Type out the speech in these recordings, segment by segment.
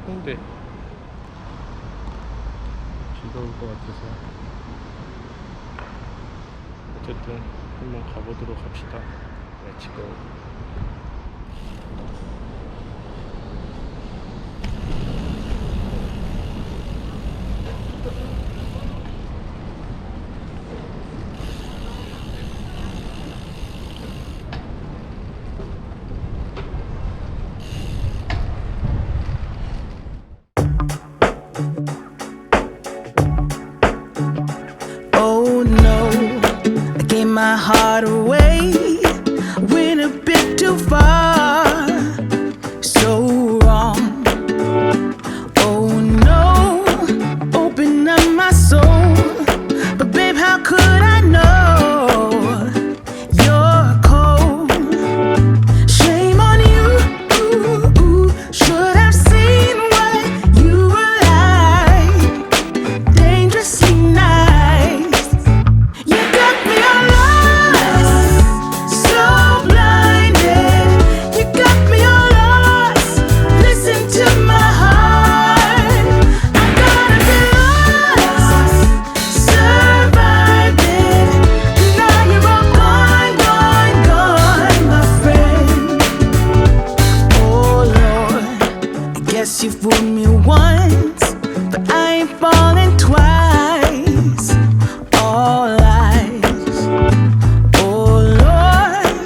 홍대. 비가 올 것 같아서 어쨌든 한번 가보도록 합시다. 렛츠고. My heart away, went a bit too far, so wrong. Oh no, open up my soul, but babe, how could I know you're cold? Shame on you, should have seen what you were like, dangerously nice. You got me all you fooled me once, but I ain't falling twice. All lies. Oh Lord,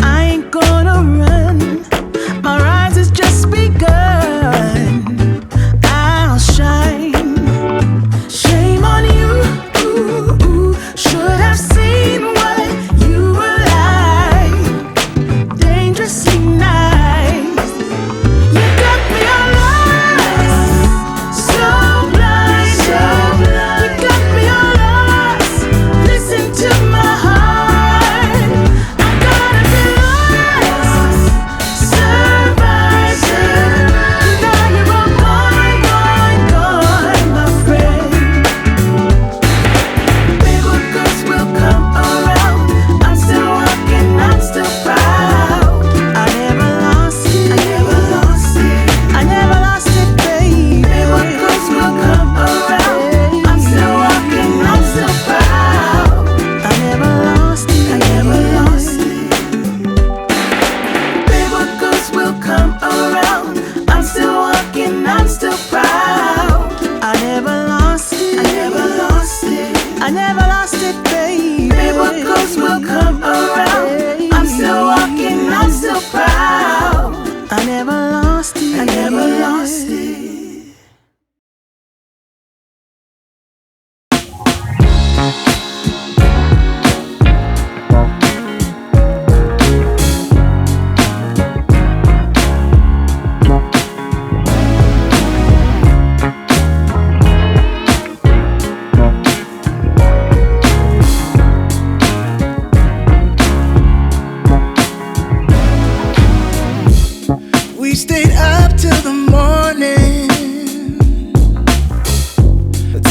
I ain't gonna run. My rise has just begun. I'll shine. Shame on you. Should have seen what you were like. Dangerously nice. You got me all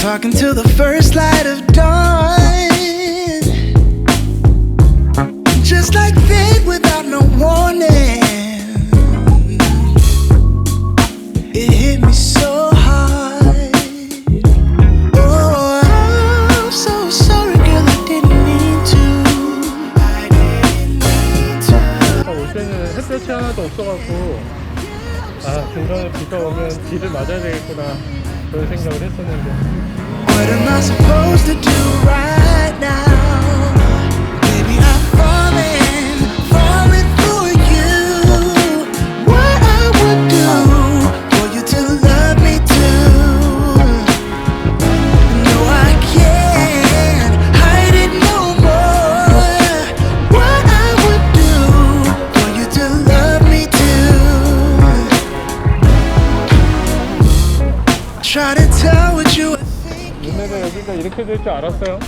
talking till the first light of dawn. Just like fate without no warning. It hit me so hard. Oh, I'm so sorry, girl, I didn't mean to. 올 때는 햇볕이 하나도 없어갖고 중간에 비가 오면 비를 맞아야 되겠구나 그런 생각을 했었는데. What am I supposed to do right now? Baby, I'm falling for you. What I would do for you to love me too. No, I can't hide it no more. What I would do for you to love me too. Try to tell what you 옛날에 여기가 이렇게 될 줄 알았어요?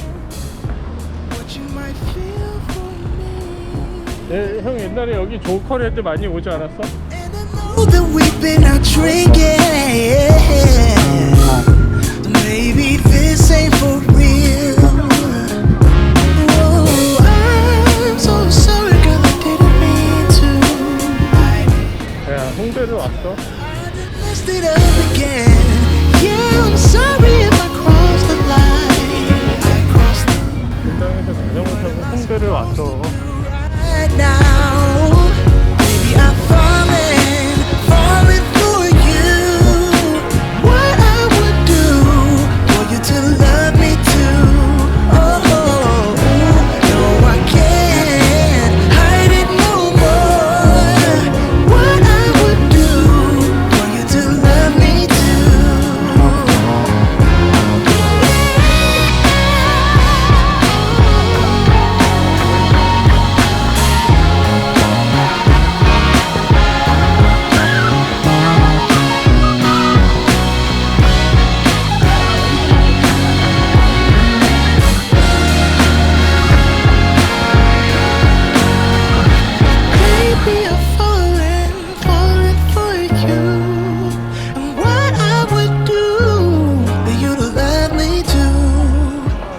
네, 형 옛날에 여기 조커리 할 때 많이 오지 않았어? 야, 홍대를 왔어? messed it up again. Yeah, I'm sorry if I crossed the line. I crossed the 분당에서 자전거 타고 홍대를 왔어. right now. Baby, I'm falling for you. What I would do for you to love me too. Oh, no, I can't hide it no more. What I would do for you to love me too. Baby, I'm falling for you. And what I would do for you to love me too.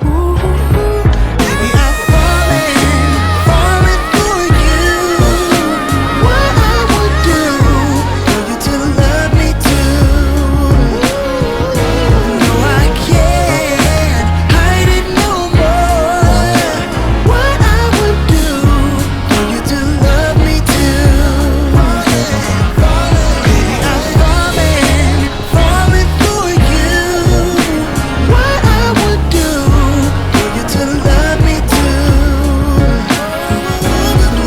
Ooh, baby, I'm falling for you. What I would do for you to love me too. No, I can't hide it no more. What I would do for you to love me too. Baby, I'm falling for you. What I would do for you to love me too.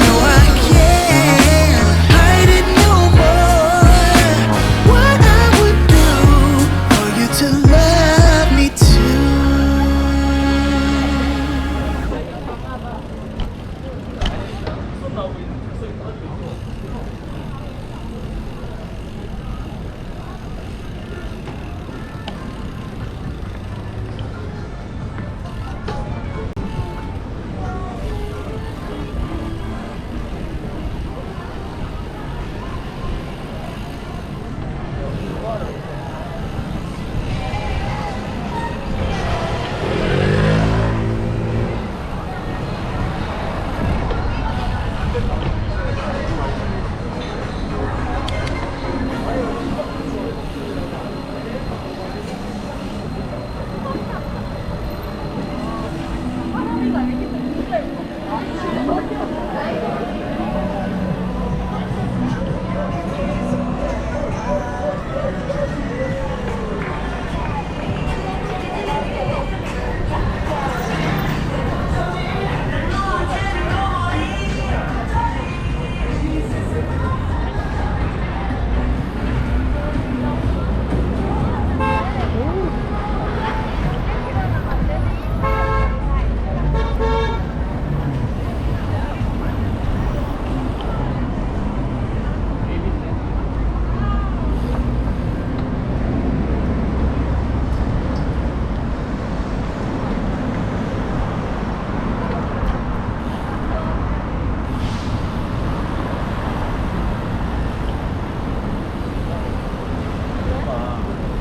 No, I can't hide it no more. What I would do for you to love me too.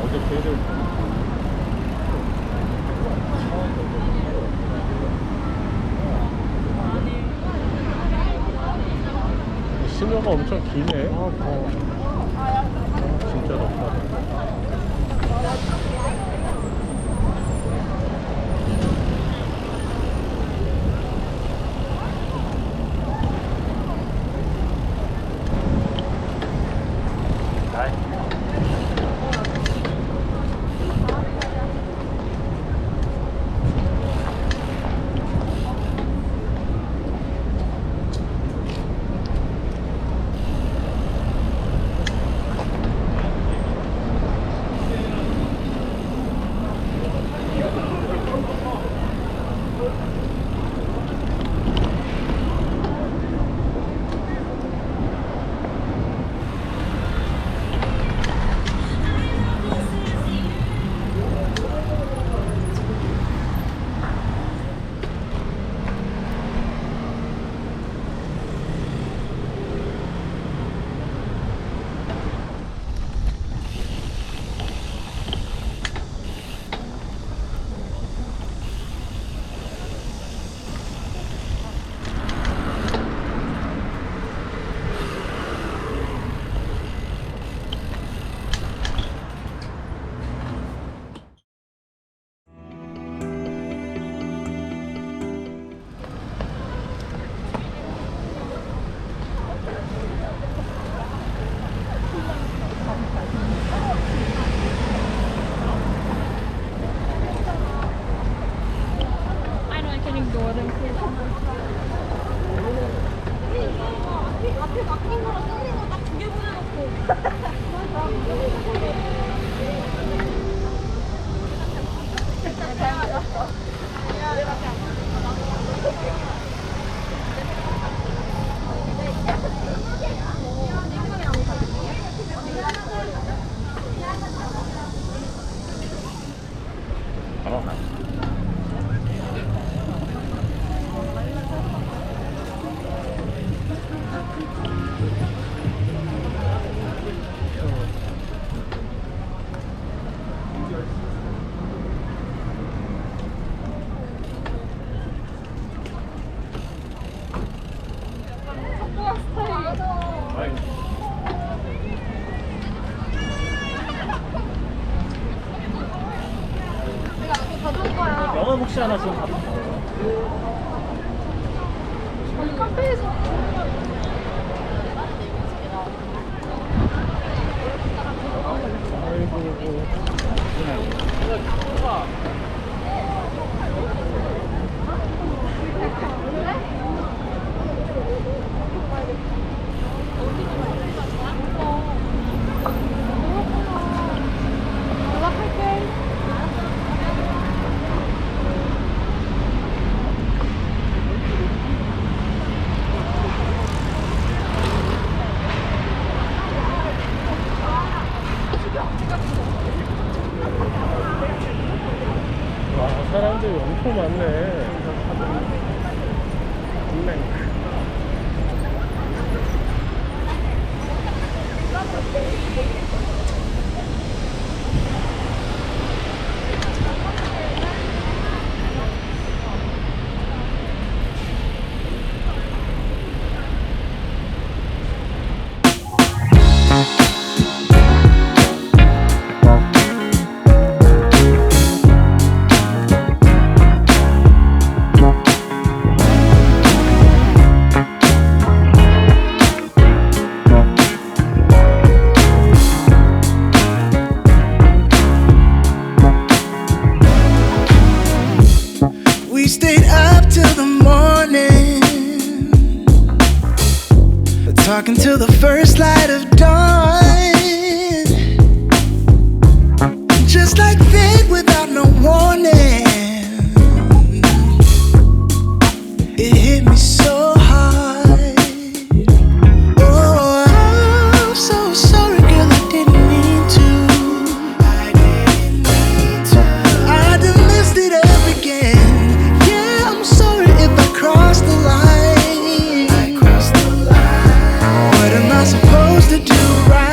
어제 걔를 신호가 엄청 기네. 진짜 높다. 맡긴 거랑 끊긴 거 딱 두 개 보내놓고. 잘 맞았어. 영화 혹시 하나 좀 카페에서 와, 사람들이 엄청 많네. We stayed up till the morning, talking till the first light of dawn. Just like fate without no warning, it hit me so hard. Oh, I'm so sorry, girl, I didn't mean to. I done messed it up again. Yeah, I'm sorry if I crossed the line. What am I supposed to do right